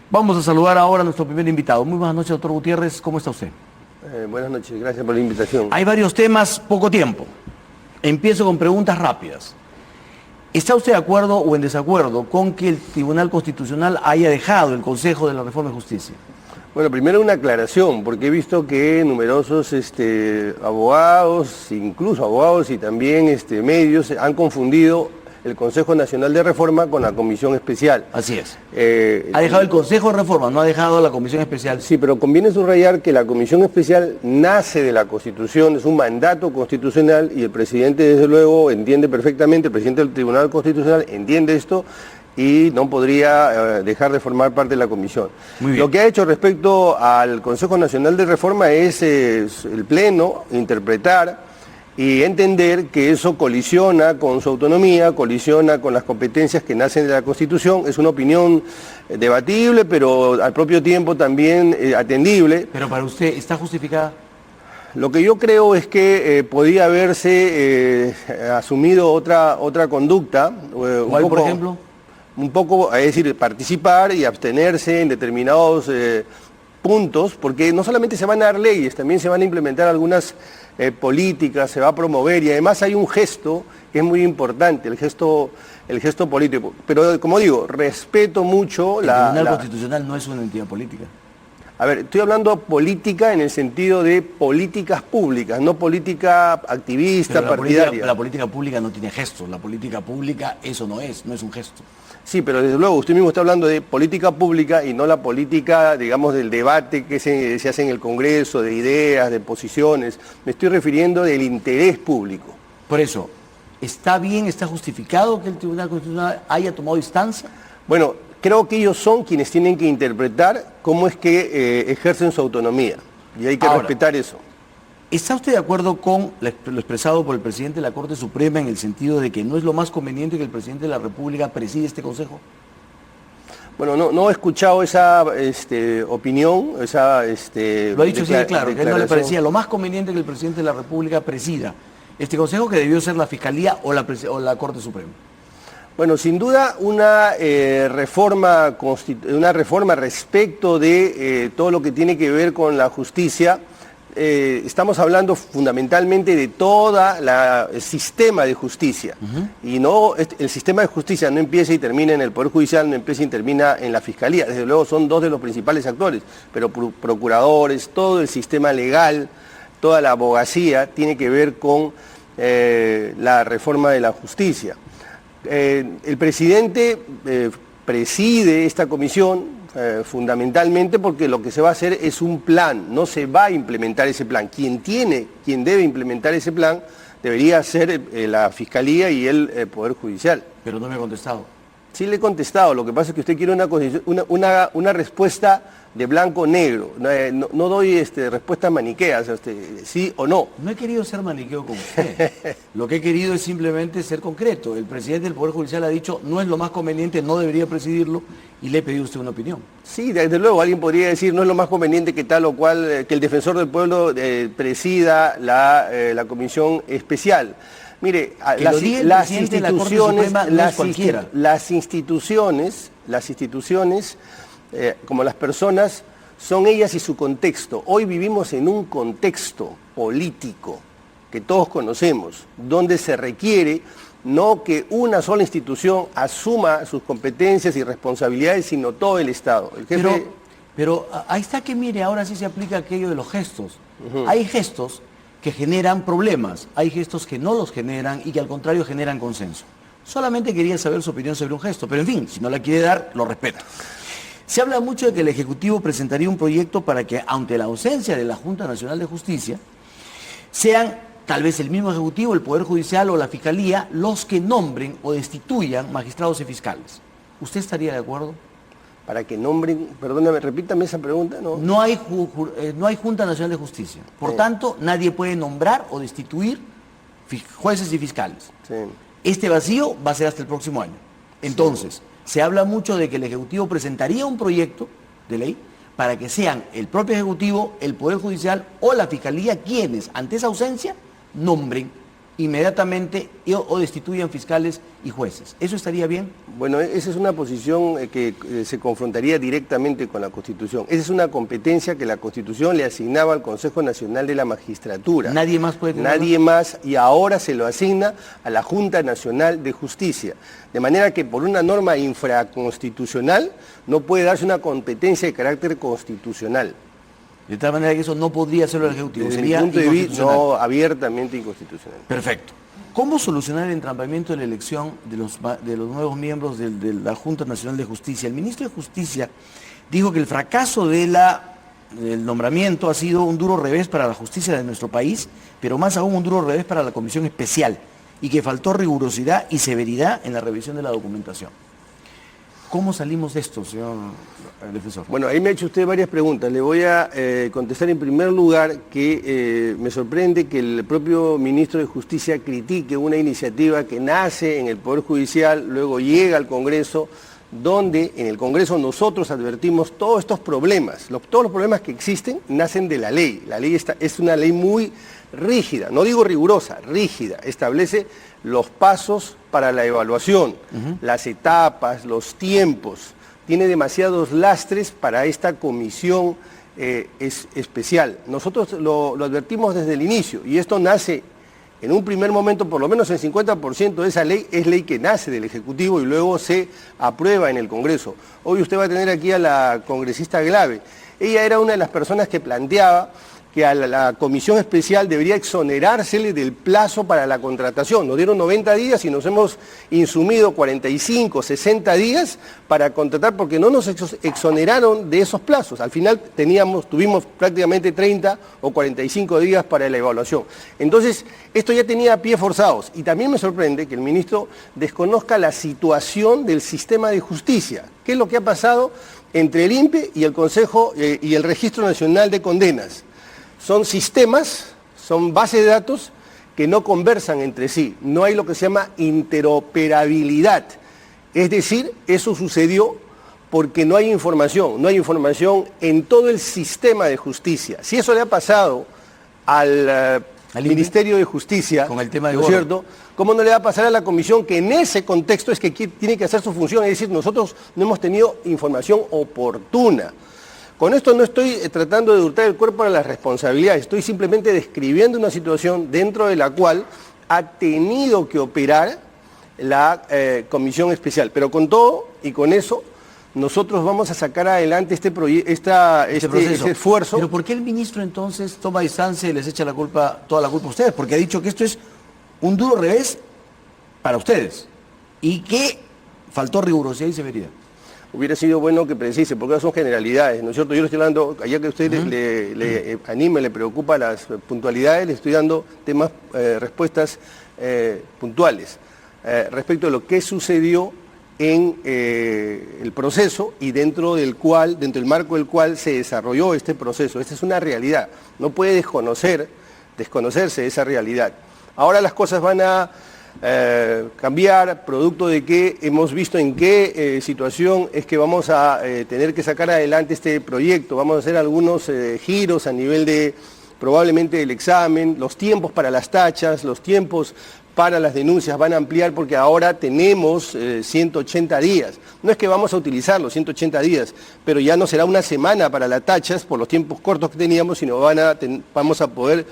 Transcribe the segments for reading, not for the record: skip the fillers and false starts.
Vamos a saludar ahora a nuestro primer invitado. Muy buenas noches, doctor Gutiérrez. ¿Cómo está usted? Buenas noches, gracias por la invitación. Hay varios temas, poco tiempo. Empiezo con preguntas rápidas. ¿Está usted de acuerdo o en desacuerdo con que el Tribunal Constitucional haya dejado el Consejo de la Reforma de Justicia? Bueno, primero una aclaración, porque he visto que numerosos abogados, incluso abogados y también medios, han confundido el Consejo Nacional de Reforma con la Comisión Especial. Así es. Ha dejado el Consejo de Reforma, no ha dejado la Comisión Especial. Sí, pero conviene subrayar que la Comisión Especial nace de la Constitución, es un mandato constitucional y el presidente, desde luego, entiende perfectamente, el presidente del Tribunal Constitucional entiende esto y no podría dejar de formar parte de la comisión. Lo que ha hecho respecto al Consejo Nacional de Reforma es el Pleno interpretar y entender que eso colisiona con su autonomía, colisiona con las competencias que nacen de la Constitución. Es una opinión debatible, pero al propio tiempo también atendible. Pero para usted, ¿está justificada? Lo que yo creo es que podía haberse asumido otra conducta. ¿Cuál, por ejemplo? Un poco, es decir, participar y abstenerse en determinados puntos, porque no solamente se van a dar leyes, también se van a implementar algunas políticas, se va a promover y además hay un gesto que es muy importante, el gesto político. Pero como digo, respeto mucho el Tribunal Constitucional no es una entidad política. A ver, estoy hablando política en el sentido de políticas públicas, no política activista, partidaria. La política pública no tiene gestos, la política pública eso no es un gesto. Sí, pero desde luego usted mismo está hablando de política pública y no la política, digamos, del debate que se hace en el Congreso, de ideas, de posiciones. Me estoy refiriendo del interés público. Por eso, ¿está bien, está justificado que el Tribunal Constitucional haya tomado distancia? Bueno, creo que ellos son quienes tienen que interpretar cómo es que ejercen su autonomía. Y hay que respetar eso. ¿Está usted de acuerdo con lo expresado por el presidente de la Corte Suprema en el sentido de que no es lo más conveniente que el presidente de la República presida este Consejo? Bueno, no he escuchado esa opinión, Lo ha dicho así de claro, que a él no le parecía lo más conveniente que el presidente de la República presida este Consejo, que debió ser la Fiscalía o la Corte Suprema. Bueno, sin duda una reforma respecto de todo lo que tiene que ver con la justicia. Estamos hablando fundamentalmente de todo el sistema de justicia. Y no, el sistema de justicia no empieza y termina en el Poder Judicial, no empieza y termina en la Fiscalía. Desde luego son dos de los principales actores, pero procuradores, todo el sistema legal, toda la abogacía tiene que ver con la reforma de la justicia. El presidente preside esta comisión fundamentalmente porque lo que se va a hacer es un plan, no se va a implementar ese plan. Quien debe implementar ese plan debería ser la Fiscalía y el Poder Judicial. Pero no me ha contestado. Sí le he contestado, lo que pasa es que usted quiere una respuesta de blanco o negro. No doy respuestas maniqueas, sí o no. No he querido ser maniqueo con usted. Lo que he querido es simplemente ser concreto. El presidente del Poder Judicial ha dicho no es lo más conveniente, no debería presidirlo, y le he pedido a usted una opinión. Sí, desde luego, alguien podría decir no es lo más conveniente que tal o cual, que el defensor del pueblo presida la comisión especial. Mire, las instituciones, como las personas, son ellas y su contexto. Hoy vivimos en un contexto político que todos conocemos, donde se requiere no que una sola institución asuma sus competencias y responsabilidades, sino todo el Estado. Pero ahí está que mire, ahora sí se aplica aquello de los gestos. Hay gestos que generan problemas, hay gestos que no los generan y que al contrario generan consenso. Solamente quería saber su opinión sobre un gesto, pero en fin, si no la quiere dar, lo respeto. Se habla mucho de que el Ejecutivo presentaría un proyecto para que, ante la ausencia de la Junta Nacional de Justicia, sean tal vez el mismo Ejecutivo, el Poder Judicial o la Fiscalía los que nombren o destituyan magistrados y fiscales. ¿Usted estaría de acuerdo? Para que nombren, perdóname, repítame esa pregunta. No hay Junta Nacional de Justicia. Por tanto, nadie puede nombrar o destituir jueces y fiscales. Sí. Este vacío va a ser hasta el próximo año. Entonces, se habla mucho de que el Ejecutivo presentaría un proyecto de ley para que sean el propio Ejecutivo, el Poder Judicial o la Fiscalía quienes, ante esa ausencia, nombren inmediatamente o destituyan fiscales y jueces. ¿Eso estaría bien? Bueno, esa es una posición que se confrontaría directamente con la Constitución. Esa es una competencia que la Constitución le asignaba al Consejo Nacional de la Magistratura. ¿Nadie más puede tenerlo? Nadie más, y ahora se lo asigna a la Junta Nacional de Justicia. De manera que por una norma infraconstitucional no puede darse una competencia de carácter constitucional. De tal manera que eso no podría hacerlo el Ejecutivo. Desde Sería mi punto de vista, inconstitucional. no, abiertamente inconstitucional. Perfecto. ¿Cómo solucionar el entrampamiento de la elección de los nuevos miembros de la Junta Nacional de Justicia? El ministro de Justicia dijo que el fracaso del nombramiento ha sido un duro revés para la justicia de nuestro país, pero más aún un duro revés para la Comisión Especial, y que faltó rigurosidad y severidad en la revisión de la documentación. ¿Cómo salimos de esto, señor defensor? Bueno, ahí me ha hecho usted varias preguntas. Le voy a contestar en primer lugar que me sorprende que el propio ministro de Justicia critique una iniciativa que nace en el Poder Judicial, luego llega al Congreso, donde en el Congreso nosotros advertimos todos estos problemas. Todos los problemas que existen nacen de la ley. La ley es una ley muy rígida, no digo rigurosa, rígida. Establece los pasos para la evaluación, las etapas, los tiempos. Tiene demasiados lastres para esta comisión especial. Nosotros lo advertimos desde el inicio, y esto nace en un primer momento, por lo menos el 50% de esa ley es ley que nace del Ejecutivo y luego se aprueba en el Congreso. Hoy usted va a tener aquí a la congresista Glave. Ella era una de las personas que planteaba que a la comisión especial debería exonerársele del plazo para la contratación. Nos dieron 90 días y nos hemos insumido 45, 60 días para contratar porque no nos exoneraron de esos plazos. Al final tuvimos prácticamente 30 o 45 días para la evaluación. Entonces, esto ya tenía pies forzados. Y también me sorprende que el ministro desconozca la situación del sistema de justicia. ¿Qué es lo que ha pasado entre el INPE y el Consejo y el Registro Nacional de Condenas? Son sistemas, son bases de datos que no conversan entre sí. No hay lo que se llama interoperabilidad. Es decir, eso sucedió porque no hay información en todo el sistema de justicia. Si eso le ha pasado al Ministerio de Justicia, con el tema de ¿no es cierto? ¿Cómo no le va a pasar a la comisión que en ese contexto es que tiene que hacer su función? Es decir, nosotros no hemos tenido información oportuna. Con esto no estoy tratando de hurtar el cuerpo a las responsabilidades, estoy simplemente describiendo una situación dentro de la cual ha tenido que operar la comisión especial. Pero con todo y con eso, nosotros vamos a sacar adelante este esfuerzo. Pero ¿por qué el ministro entonces toma distancia y les echa toda la culpa a ustedes? Porque ha dicho que esto es un duro revés para ustedes y que faltó rigurosidad y severidad. Hubiera sido bueno que precise, porque son generalidades, ¿no es cierto? Yo le estoy dando, allá que a usted le anime, le preocupa las puntualidades, le estoy dando respuestas puntuales respecto a lo que sucedió en el proceso y dentro del marco del cual se desarrolló este proceso. Esta es una realidad, no puede desconocerse esa realidad. Ahora las cosas van a cambiar, producto de que hemos visto en qué situación es que vamos a tener que sacar adelante este proyecto. Vamos a hacer algunos giros a nivel de probablemente el examen, los tiempos para las tachas, los tiempos para las denuncias van a ampliar porque ahora tenemos 180 días. No es que vamos a utilizar los 180 días, pero ya no será una semana para las tachas por los tiempos cortos que teníamos, sino vamos a poder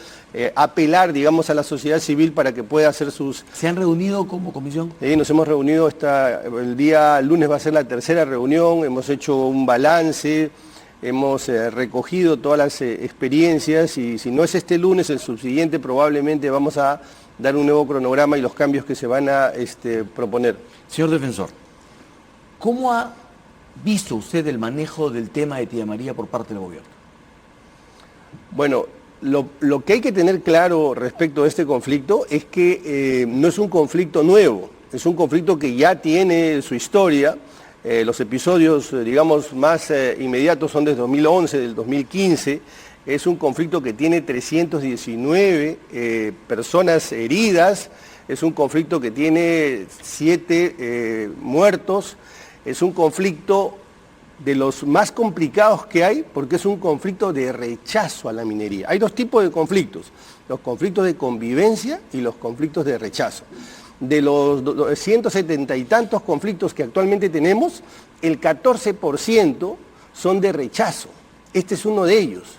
apelar, digamos, a la sociedad civil para que pueda hacer sus... ¿Se han reunido como comisión? Nos hemos reunido, el día lunes va a ser la tercera reunión, hemos hecho un balance, hemos recogido todas las experiencias y si no es este lunes, el subsiguiente probablemente vamos a dar un nuevo cronograma y los cambios que se van a proponer. Señor defensor, ¿cómo ha visto usted el manejo del tema de Tía María por parte del gobierno? Bueno, lo que hay que tener claro respecto a este conflicto es que no es un conflicto nuevo, es un conflicto que ya tiene su historia. Los episodios, digamos, más inmediatos son desde 2011, del 2015. Es un conflicto que tiene 319 personas heridas, es un conflicto que tiene 7 muertos, es un conflicto de los más complicados que hay, porque es un conflicto de rechazo a la minería. Hay dos tipos de conflictos, los conflictos de convivencia y los conflictos de rechazo. De los 170 y tantos conflictos que actualmente tenemos, el 14% son de rechazo. Este es uno de ellos.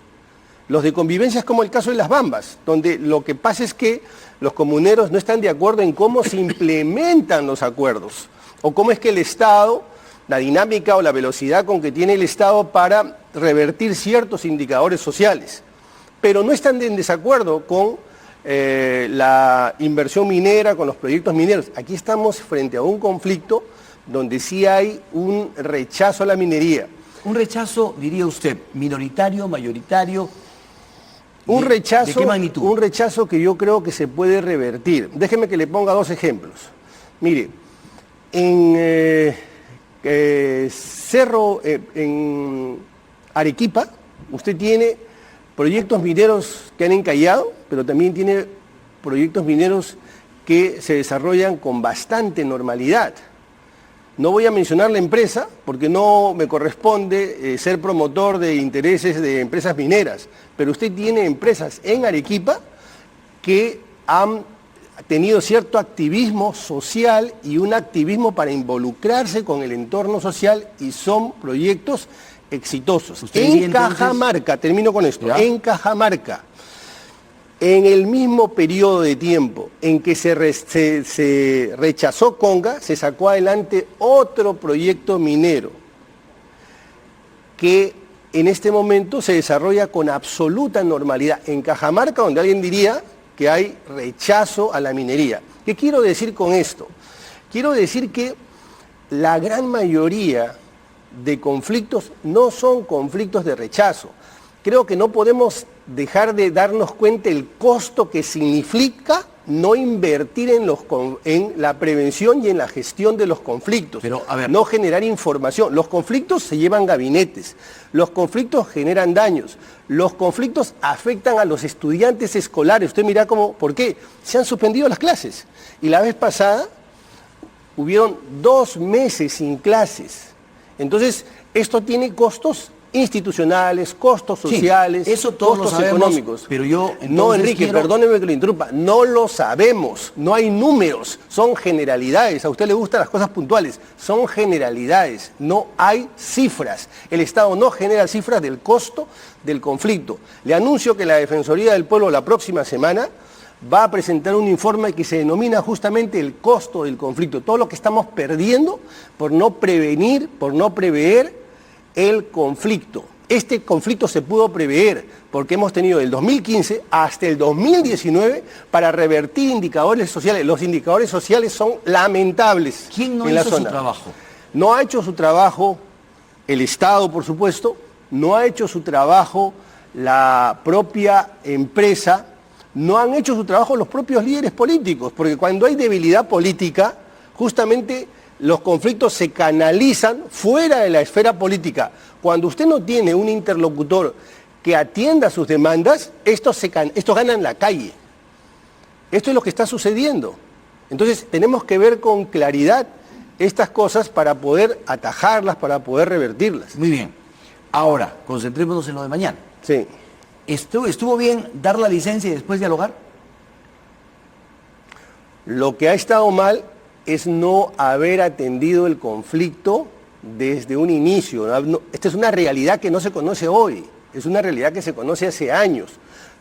Los de convivencia es como el caso de Las Bambas, donde lo que pasa es que los comuneros no están de acuerdo en cómo se implementan los acuerdos, o cómo es que el Estado, la dinámica o la velocidad con que tiene el Estado para revertir ciertos indicadores sociales. Pero no están en desacuerdo con la inversión minera, con los proyectos mineros. Aquí estamos frente a un conflicto donde sí hay un rechazo a la minería. Un rechazo, diría usted, minoritario, mayoritario. Un rechazo, ¿de qué magnitud? Un rechazo que yo creo que se puede revertir. Déjeme que le ponga dos ejemplos. Mire, en en Arequipa, usted tiene proyectos mineros que han encallado, pero también tiene proyectos mineros que se desarrollan con bastante normalidad. No voy a mencionar la empresa porque no me corresponde ser promotor de intereses de empresas mineras, pero usted tiene empresas en Arequipa que han tenido cierto activismo social y un activismo para involucrarse con el entorno social y son proyectos exitosos. En Cajamarca, termino con esto, ¿ya? En Cajamarca, en el mismo periodo de tiempo en que se rechazó Conga, se sacó adelante otro proyecto minero que en este momento se desarrolla con absoluta normalidad. En Cajamarca, donde alguien diría que hay rechazo a la minería. ¿Qué quiero decir con esto? Quiero decir que la gran mayoría de conflictos no son conflictos de rechazo. Creo que no podemos dejar de darnos cuenta el costo que significa no invertir en la prevención y en la gestión de los conflictos. Pero, a ver, no generar información. Los conflictos se llevan gabinetes, los conflictos generan daños, los conflictos afectan a los estudiantes escolares. Usted mira ¿por qué? Se han suspendido las clases. Y la vez pasada hubieron 2 meses sin clases. Entonces, esto tiene costos institucionales, costos sociales, sí, eso todos costos lo sabemos, económicos. Pero yo no, Enrique, perdóneme que lo interrumpa, no lo sabemos, no hay números, son generalidades. A usted le gustan las cosas puntuales, son generalidades, no hay cifras. El Estado no genera cifras del costo del conflicto. Le anuncio que la Defensoría del Pueblo la próxima semana va a presentar un informe que se denomina justamente el costo del conflicto, todo lo que estamos perdiendo por no prevenir, por no prever el conflicto. Este conflicto se pudo prever porque hemos tenido del 2015 hasta el 2019 para revertir indicadores sociales. Los indicadores sociales son lamentables. ¿Quién no hizo su trabajo? No ha hecho su trabajo el Estado, por supuesto, no ha hecho su trabajo la propia empresa, no han hecho su trabajo los propios líderes políticos, porque cuando hay debilidad política, justamente los conflictos se canalizan fuera de la esfera política. Cuando usted no tiene un interlocutor que atienda sus demandas, estos ganan la calle. Esto es lo que está sucediendo. Entonces tenemos que ver con claridad estas cosas para poder atajarlas, para poder revertirlas. Muy bien. Ahora, concentrémonos en lo de mañana. Sí. ¿Estuvo bien dar la licencia y después dialogar? Lo que ha estado mal es no haber atendido el conflicto desde un inicio. Esta es una realidad que no se conoce hoy, es una realidad que se conoce hace años.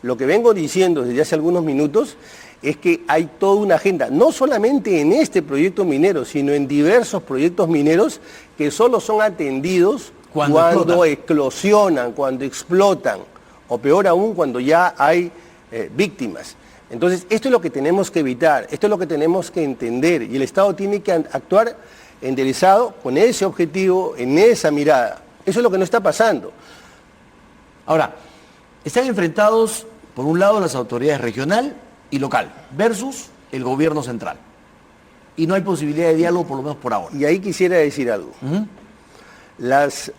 Lo que vengo diciendo desde hace algunos minutos es que hay toda una agenda, no solamente en este proyecto minero, sino en diversos proyectos mineros que solo son atendidos cuando eclosionan, cuando explotan, o peor aún, cuando ya hay víctimas. Entonces, esto es lo que tenemos que evitar, esto es lo que tenemos que entender, y el Estado tiene que actuar enderezado con ese objetivo, en esa mirada. Eso es lo que no está pasando. Ahora, están enfrentados, por un lado, las autoridades regional y local, versus el gobierno central. Y no hay posibilidad de diálogo, por lo menos por ahora. Y ahí quisiera decir algo. Las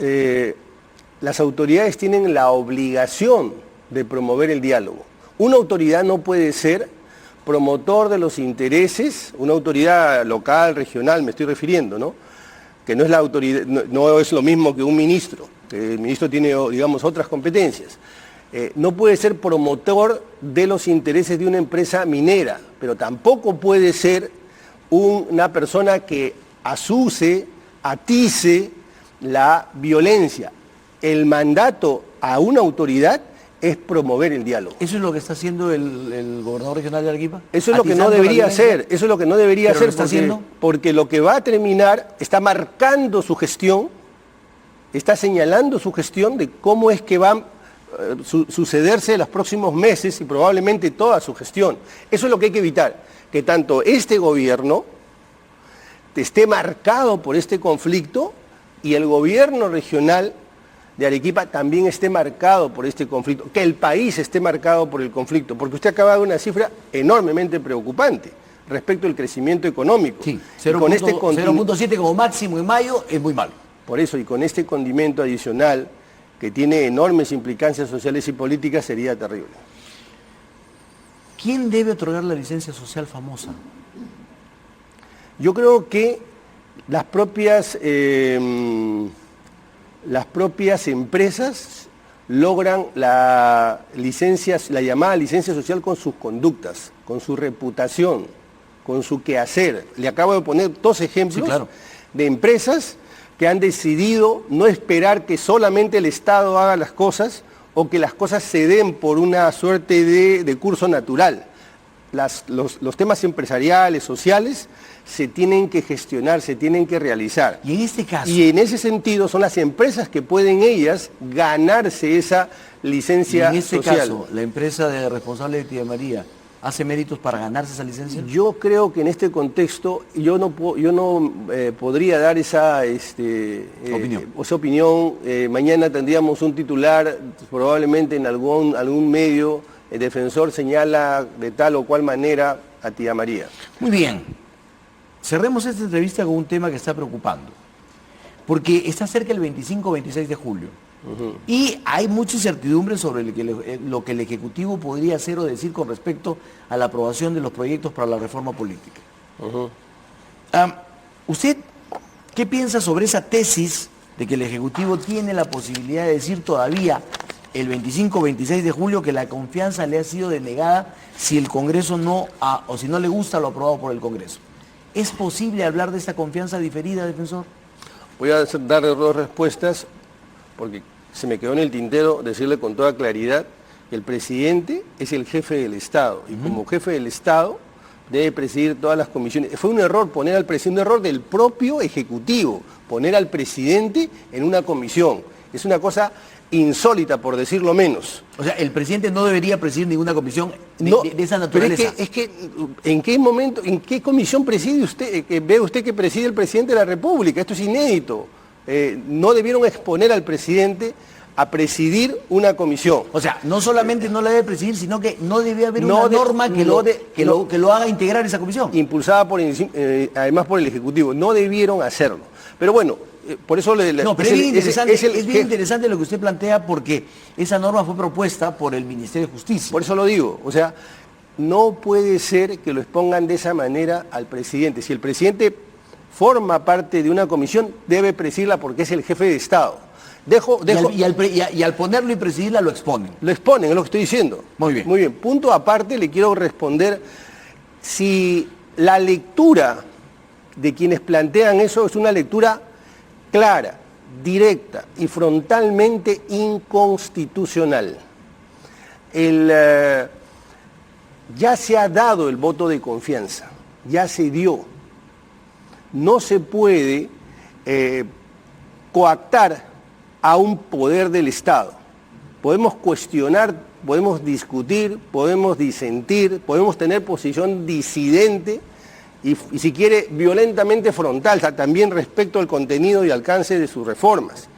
autoridades tienen la obligación de promover el diálogo. Una autoridad no puede ser promotor de los intereses, una autoridad local, regional, me estoy refiriendo, ¿no? que no es la autoridad, no es lo mismo que un ministro, que el ministro tiene, digamos, otras competencias. No puede ser promotor de los intereses de una empresa minera, pero tampoco puede ser una persona que asuse, atice la violencia. El mandato a una autoridad es promover el diálogo. ¿Eso es lo que está haciendo el gobernador regional de Arequipa? Eso es lo que no debería hacer, eso es lo que no debería hacer, porque lo que va a terminar está marcando su gestión, está señalando su gestión de cómo es que van a sucederse los próximos meses y probablemente toda su gestión. Eso es lo que hay que evitar, que tanto este gobierno esté marcado por este conflicto y el gobierno regional de Arequipa también esté marcado por este conflicto, que el país esté marcado por el conflicto, porque usted acaba de dar una cifra enormemente preocupante respecto al crecimiento económico. Sí, 0.7 como máximo en mayo es muy malo. Por eso, y con este condimento adicional que tiene enormes implicancias sociales y políticas, sería terrible. ¿Quién debe otorgar la licencia social famosa? Yo creo que las propias empresas logran la llamada licencia social con sus conductas, con su reputación, con su quehacer. Le acabo de poner dos ejemplos, sí, claro, de empresas que han decidido no esperar que solamente el Estado haga las cosas o que las cosas se den por una suerte de curso natural. Los temas empresariales, sociales, se tienen que gestionar, se tienen que realizar. Y en este caso... Y en ese sentido son las empresas que pueden ellas ganarse esa licencia social. Y en este caso, ¿la empresa de responsable de Tía María hace méritos para ganarse esa licencia? Yo creo que en este contexto yo no podría dar esa opinión. Mañana tendríamos un titular, probablemente en algún medio, el defensor señala de tal o cual manera a Tía María. Muy bien. Cerremos esta entrevista con un tema que está preocupando, porque está cerca el 25-26 de julio, y hay mucha incertidumbre sobre lo que el Ejecutivo podría hacer o decir con respecto a la aprobación de los proyectos para la reforma política. ¿Usted qué piensa sobre esa tesis de que el Ejecutivo tiene la posibilidad de decir todavía el 25-26 de julio que la confianza le ha sido denegada si el Congreso o si no le gusta lo aprobado por el Congreso? ¿Es posible hablar de esta confianza diferida, defensor? Voy a darle dos respuestas, porque se me quedó en el tintero decirle con toda claridad que el presidente es el jefe del Estado, y como jefe del Estado debe presidir todas las comisiones. Fue un error poner al presidente, un error del propio Ejecutivo, poner al presidente en una comisión. Es una cosa insólita, por decirlo menos. O sea, el presidente no debería presidir ninguna comisión de esa naturaleza. Pero es que, ¿en qué momento, en qué comisión preside usted, ve usted que preside el presidente de la República? Esto es inédito. No debieron exponer al presidente a presidir una comisión. O sea, no solamente no la debe presidir, sino que no debe haber una norma que lo haga integrar esa comisión. Impulsada además por el Ejecutivo. No debieron hacerlo. Pero bueno, por eso pero es bien interesante lo que usted plantea, porque esa norma fue propuesta por el Ministerio de Justicia. Por eso lo digo, o sea, no puede ser que lo expongan de esa manera al presidente. Si el presidente forma parte de una comisión, debe presidirla porque es el jefe de Estado. Y al ponerlo y presidirla lo exponen. Lo exponen, es lo que estoy diciendo. Muy bien. Muy bien. Punto aparte, le quiero responder si la lectura de quienes plantean eso es una lectura clara, directa y frontalmente inconstitucional. Ya se ha dado el voto de confianza, ya se dio. No se puede coactar a un poder del Estado. Podemos cuestionar, podemos discutir, podemos disentir, podemos tener posición disidente y si quiere violentamente frontal, también respecto al contenido y alcance de sus reformas.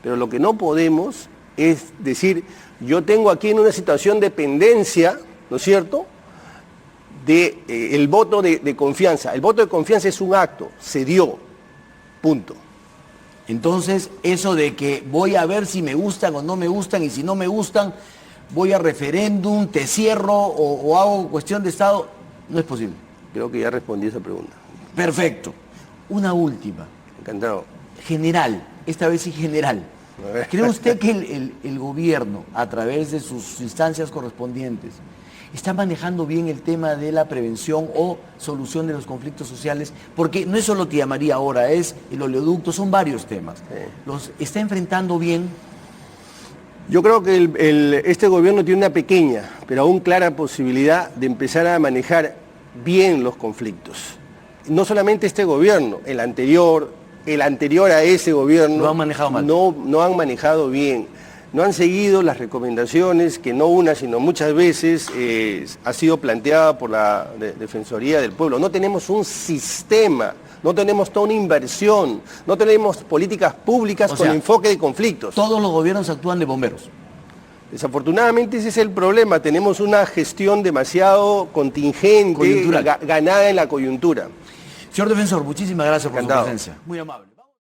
Pero lo que no podemos es decir, yo tengo aquí en una situación de pendencia, ¿no es cierto?, el voto de confianza. El voto de confianza es un acto, se dio, punto. Entonces, eso de que voy a ver si me gustan o no me gustan, y si no me gustan, voy a referéndum, te cierro o hago cuestión de Estado, no es posible. Creo que ya respondí esa pregunta. Perfecto. Una última. Encantado. general, esta vez sí general. ¿Cree usted que el gobierno, a través de sus instancias correspondientes, está manejando bien el tema de la prevención o solución de los conflictos sociales? Porque no es solo Tía María ahora, es el oleoducto, son varios temas. ¿Los está enfrentando bien? Yo creo que este gobierno tiene una pequeña, pero aún clara posibilidad de empezar a manejar bien los conflictos. No solamente este gobierno, el anterior a ese gobierno, lo han manejado mal. No han manejado bien. No han seguido las recomendaciones que no una, sino muchas veces ha sido planteada por la Defensoría del Pueblo. No tenemos un sistema, no tenemos toda una inversión, no tenemos políticas públicas con enfoque de conflictos. Todos los gobiernos actúan de bomberos. Desafortunadamente ese es el problema, tenemos una gestión demasiado contingente, ganada en la coyuntura. Señor defensor, muchísimas gracias por Encantado. su presencia. Muy amable.